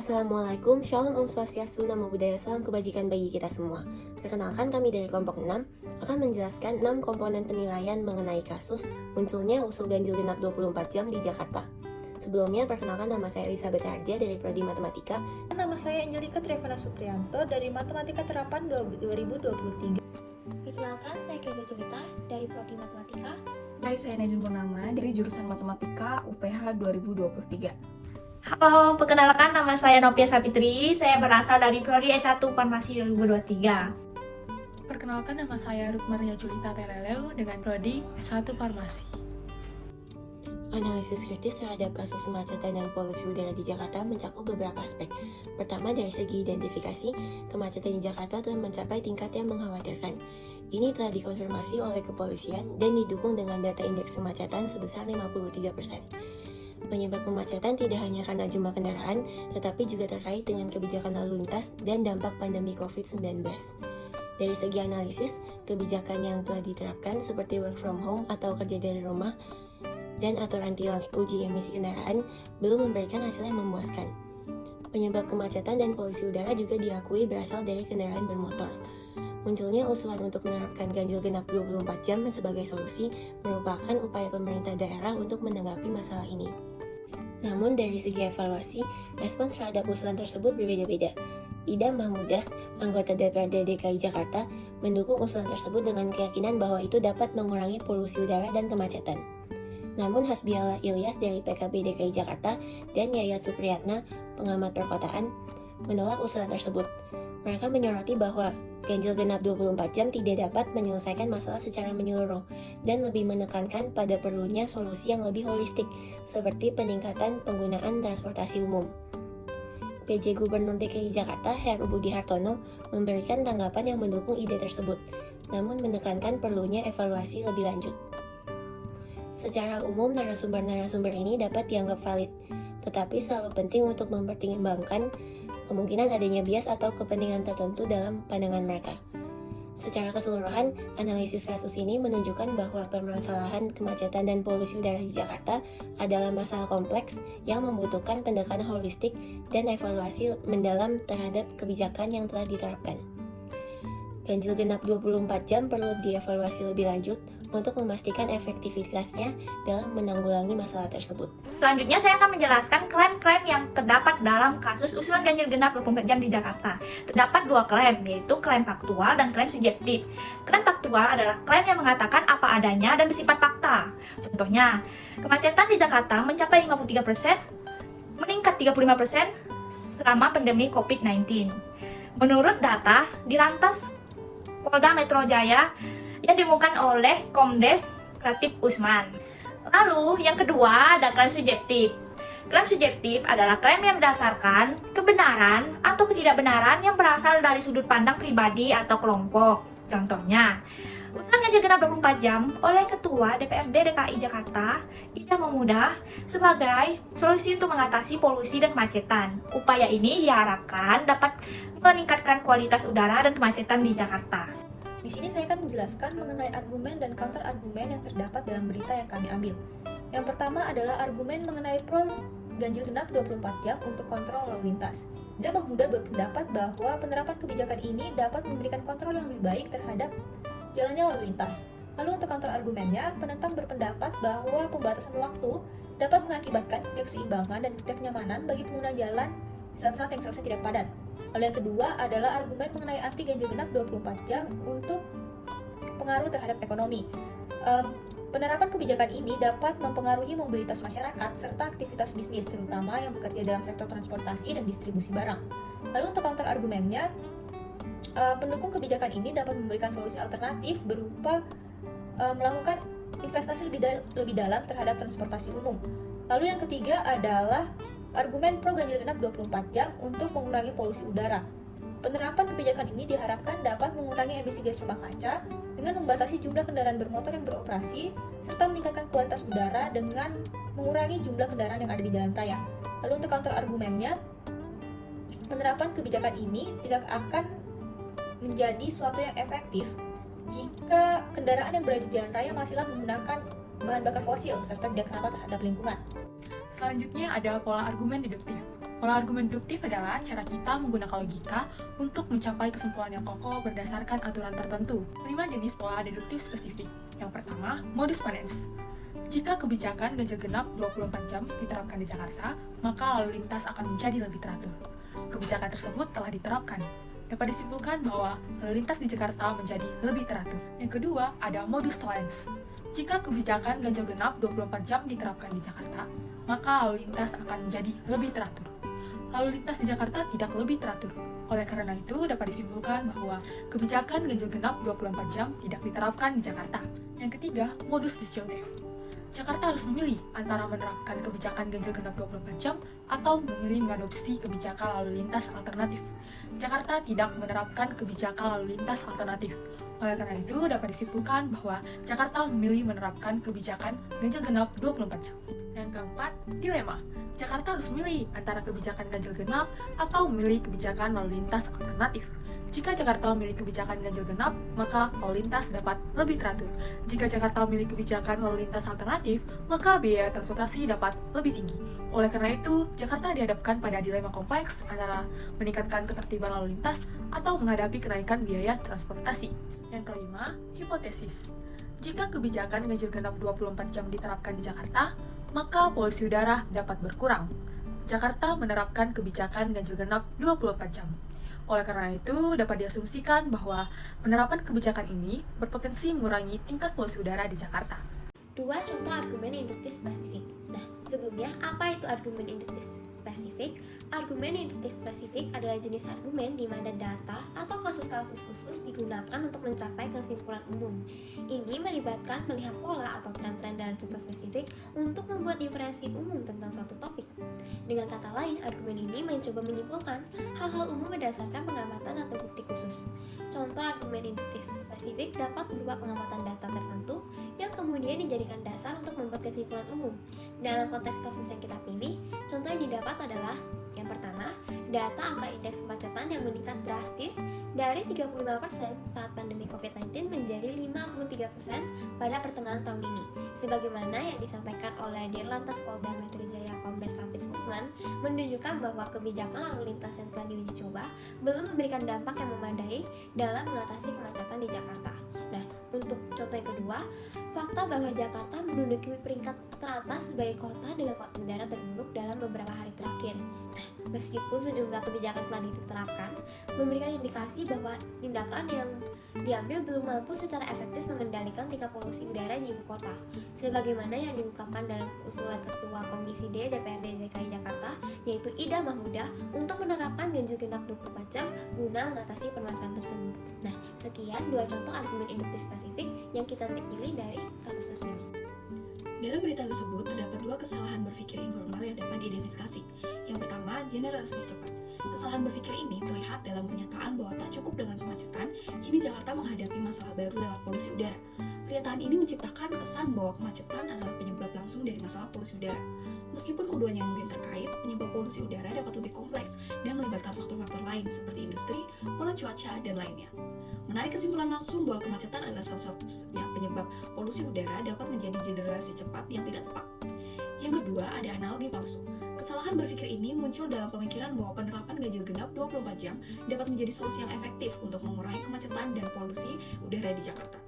Assalamualaikum, Shalom Om Swastiastu, Namo Buddhaya, salam kebajikan bagi kita semua. Perkenalkan, kami dari kelompok 6 akan menjelaskan 6 komponen penilaian mengenai kasus munculnya usul ganjil genap 24 jam di Jakarta. Sebelumnya, perkenalkan, nama saya Elizabeth Hardia dari Prodi Matematika. Nama saya Angelika Trevana Supriyanto dari Matematika Terapan 2023. Perkenalkan, saya Keza Cumita dari Prodi Matematika. Hai, saya Nadine Purnama dari jurusan Matematika UPH 2023. Halo, perkenalkan nama saya Novia Sapitri, saya berasal dari Prodi S1 Farmasi 2023. Perkenalkan, nama saya Rukmaria Julita Tereleu dengan Prodi S1 Farmasi. Analisis kritis terhadap kasus kemacetan dan polusi udara di Jakarta mencakup beberapa aspek. Pertama, dari segi identifikasi, kemacetan di Jakarta telah mencapai tingkat yang mengkhawatirkan. Ini telah dikonfirmasi oleh kepolisian dan didukung dengan data indeks kemacetan sebesar 53%. Penyebab kemacetan tidak hanya karena jumlah kendaraan, tetapi juga terkait dengan kebijakan lalu lintas dan dampak pandemi COVID-19. Dari segi analisis, kebijakan yang telah diterapkan seperti work from home atau kerja dari rumah dan aturan tilang uji emisi kendaraan belum memberikan hasil yang memuaskan. Penyebab kemacetan dan polusi udara juga diakui berasal dari kendaraan bermotor. Munculnya usulan untuk menerapkan ganjil genap 24 jam sebagai solusi merupakan upaya pemerintah daerah untuk menanggapi masalah ini. Namun dari segi evaluasi, respons terhadap usulan tersebut berbeda-beda. Ida Mahmudah, anggota DPRD DKI Jakarta, mendukung usulan tersebut dengan keyakinan bahwa itu dapat mengurangi polusi udara dan kemacetan. Namun Hasbiallah Ilyas dari PKB DKI Jakarta dan Yayat Supriyatna, pengamat perkotaan, menolak usulan tersebut. Mereka menyoroti bahwa ganjil genap 24 jam tidak dapat menyelesaikan masalah secara menyeluruh dan lebih menekankan pada perlunya solusi yang lebih holistik seperti peningkatan penggunaan transportasi umum. PJ Gubernur DKI Jakarta Heru Budi Hartono memberikan tanggapan yang mendukung ide tersebut, namun menekankan perlunya evaluasi lebih lanjut. Secara umum, narasumber-narasumber ini dapat dianggap valid, tetapi selalu penting untuk mempertimbangkan kemungkinan adanya bias atau kepentingan tertentu dalam pandangan mereka. Secara keseluruhan, analisis kasus ini menunjukkan bahwa permasalahan kemacetan dan polusi udara di Jakarta adalah masalah kompleks yang membutuhkan pendekatan holistik dan evaluasi mendalam terhadap kebijakan yang telah diterapkan. Ganjil genap 24 jam perlu dievaluasi lebih lanjut untuk memastikan efektivitasnya dalam menanggulangi masalah tersebut. Selanjutnya saya akan menjelaskan klaim-klaim yang terdapat dalam kasus usulan ganjil genap 24 jam di Jakarta. Terdapat dua klaim, yaitu klaim faktual dan klaim subjektif. Klaim faktual adalah klaim yang mengatakan apa adanya dan bersifat fakta. Contohnya, kemacetan di Jakarta mencapai 53%, meningkat 35% selama pandemi COVID-19. Menurut data di Lantas Polda Metro Jaya yang diumumkan oleh Komdes Latif Usman. Lalu, yang kedua ada klaim subjektif. Klaim subjektif adalah klaim yang berdasarkan kebenaran atau ketidakbenaran yang berasal dari sudut pandang pribadi atau kelompok. Contohnya, usulan ganjil genap 24 jam oleh Ketua DPRD DKI Jakarta, Ida Mahmudah, sebagai solusi untuk mengatasi polusi dan kemacetan. Upaya ini diharapkan dapat meningkatkan kualitas udara dan kemacetan di Jakarta. Di sini saya akan menjelaskan mengenai argumen dan counter argumen yang terdapat dalam berita yang kami ambil. Yang pertama adalah argumen mengenai pro ganjil genap 24 jam untuk kontrol lalu lintas. Ida Mahmudah berpendapat bahwa penerapan kebijakan ini dapat memberikan kontrol yang lebih baik terhadap jalannya lalu lintas. Lalu untuk counter argumennya, penentang berpendapat bahwa pembatasan waktu dapat mengakibatkan keseimbangan dan kenyamanan bagi pengguna jalan saat-saat yang seharusnya tidak padat. Lalu yang kedua adalah argumen mengenai anti ganjil genap 24 jam untuk pengaruh terhadap ekonomi. Penerapan kebijakan ini dapat mempengaruhi mobilitas masyarakat serta aktivitas bisnis, terutama yang bekerja dalam sektor transportasi dan distribusi barang. Lalu untuk counter argumennya, pendukung kebijakan ini dapat memberikan solusi alternatif berupa melakukan investasi lebih dalam terhadap transportasi umum. Lalu yang ketiga adalah argumen pro ganjil genap 24 jam untuk mengurangi polusi udara. Penerapan kebijakan ini diharapkan dapat mengurangi emisi gas rumah kaca dengan membatasi jumlah kendaraan bermotor yang beroperasi serta meningkatkan kualitas udara dengan mengurangi jumlah kendaraan yang ada di jalan raya. Lalu untuk counter argumennya, penerapan kebijakan ini tidak akan menjadi suatu yang efektif jika kendaraan yang berada di jalan raya masihlah menggunakan bahan bakar fosil serta tidak ramah terhadap lingkungan. Selanjutnya ada pola argumen deduktif. Pola argumen deduktif adalah cara kita menggunakan logika untuk mencapai kesimpulan yang kokoh berdasarkan aturan tertentu. 5 jenis pola deduktif spesifik. Yang pertama, modus ponens. Jika kebijakan ganjil genap 24 jam diterapkan di Jakarta, maka lalu lintas akan menjadi lebih teratur. Kebijakan tersebut telah diterapkan. Dapat disimpulkan bahwa lalu lintas di Jakarta menjadi lebih teratur. Yang kedua, ada modus tollens. Jika kebijakan ganjil genap 24 jam diterapkan di Jakarta, maka lalu lintas akan menjadi lebih teratur. Lalu lintas di Jakarta tidak lebih teratur. Oleh karena itu, dapat disimpulkan bahwa kebijakan ganjil genap 24 jam tidak diterapkan di Jakarta. Yang ketiga, modus disjuntif. Jakarta harus memilih antara menerapkan kebijakan ganjil genap 24 jam atau memilih mengadopsi kebijakan lalu lintas alternatif. Jakarta tidak menerapkan kebijakan lalu lintas alternatif. Oleh karena itu, dapat disimpulkan bahwa Jakarta memilih menerapkan kebijakan ganjil genap 24 jam. Yang keempat, dilema. Jakarta harus memilih antara kebijakan ganjil genap atau memilih kebijakan lalu lintas alternatif. Jika Jakarta memilih kebijakan ganjil genap, maka lalu lintas dapat lebih teratur. Jika Jakarta memilih kebijakan lalu lintas alternatif, maka biaya transportasi dapat lebih tinggi. Oleh karena itu, Jakarta dihadapkan pada dilema kompleks antara meningkatkan ketertiban lalu lintas atau menghadapi kenaikan biaya transportasi. Yang kelima, hipotesis. Jika kebijakan ganjil genap 24 jam diterapkan di Jakarta, maka polusi udara dapat berkurang. Jakarta menerapkan kebijakan ganjil genap 24 jam. Oleh karena itu, dapat diasumsikan bahwa penerapan kebijakan ini berpotensi mengurangi tingkat polusi udara di Jakarta. 2 contoh argumen induktif spesifik. Nah, sebelumnya apa itu argumen induktif spesifik? Argumen induktif spesifik adalah jenis argumen di mana data atau kasus-kasus khusus digunakan untuk mencapai kesimpulan umum. Ini melibatkan melihat pola atau tren-tren dalam contoh spesifik untuk membuat inferensi umum tentang suatu topik. Dengan kata lain, argumen ini mencoba menyimpulkan hal-hal umum berdasarkan pengamatan atau bukti khusus. Contoh argumen induktif spesifik dapat berupa pengamatan data tertentu yang kemudian dijadikan dasar untuk membuat kesimpulan umum. Dalam konteks kasus yang kita pilih, contoh yang didapat adalah yang pertama, data angka indeks kemacetan yang meningkat drastis dari 35% saat pandemi COVID-19 menjadi 53% pada pertengahan tahun ini. Sebagaimana yang disampaikan oleh Dirlantas Polda Metro Jaya Kombes Latif Usman, menunjukkan bahwa kebijakan lalu lintas yang telah diuji coba belum memberikan dampak yang memadai dalam mengatasi kemacetan di Jakarta. Nah, untuk contoh yang kedua, fakta bahwa Jakarta menduduki peringkat teratas sebagai kota dengan kualitas udara terburuk dalam beberapa hari terakhir. Nah, meskipun sejumlah kebijakan telah diterapkan, memberikan indikasi bahwa tindakan yang diambil belum mampu secara efektif mengendalikan tingkat polusi udara di ibu kota. Sebagaimana yang diungkapkan dalam usulan Ketua Komisi D DPRD DKI Jakarta, yaitu Ida Mahmudah, untuk menerapkan ganjil genap 24 jam guna mengatasi permasalahan tersebut. Nah, sekian 2 contoh argumen induktif spesifik yang kita pilih dari kasus tersebut. Dalam berita tersebut terdapat 2 kesalahan berpikir informal yang dapat diidentifikasi. Yang pertama, generalisasi cepat. Kesalahan berpikir ini terlihat dalam pernyataan bahwa tak cukup dengan kemacetan, kini Jakarta menghadapi masalah baru lewat polusi udara. Pernyataan ini menciptakan kesan bahwa kemacetan adalah penyebab langsung dari masalah polusi udara. Meskipun keduanya mungkin terkait, penyebab polusi udara dapat lebih kompleks dan melibatkan faktor-faktor lain seperti industri, pola cuaca, dan lainnya. Menarik kesimpulan langsung bahwa kemacetan adalah salah satunya penyebab polusi udara dapat menjadi generalisasi cepat yang tidak tepat. Yang kedua, ada analogi palsu. Kesalahan berpikir ini muncul dalam pemikiran bahwa penerapan ganjil genap 24 jam dapat menjadi solusi yang efektif untuk mengurangi kemacetan dan polusi udara di Jakarta.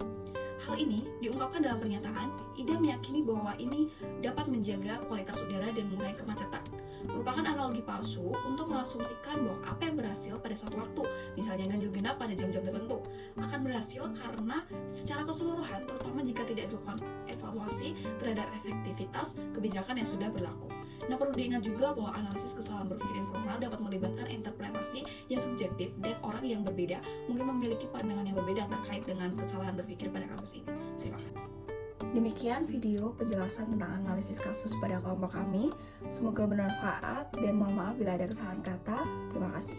Hal ini diungkapkan dalam pernyataan, Ida meyakini bahwa ini dapat menjaga kualitas udara dan mengurangi kemacetan. Merupakan analogi palsu untuk mengasumsikan bahwa apa yang berhasil pada satu waktu, misalnya ganjil genap pada jam-jam tertentu, akan berhasil karena secara keseluruhan, terutama jika tidak dilakukan evaluasi terhadap efektivitas kebijakan yang sudah berlaku. Nah, perlu diingat juga bahwa analisis kesalahan berpikir informal dapat melibatkan interpretasi yang subjektif dan orang yang berbeda mungkin memiliki pandangan yang berbeda terkait dengan kesalahan berpikir pada kasus ini. Terima kasih. Demikian video penjelasan tentang analisis kasus pada kelompok kami. Semoga bermanfaat dan mohon maaf bila ada kesalahan kata. Terima kasih.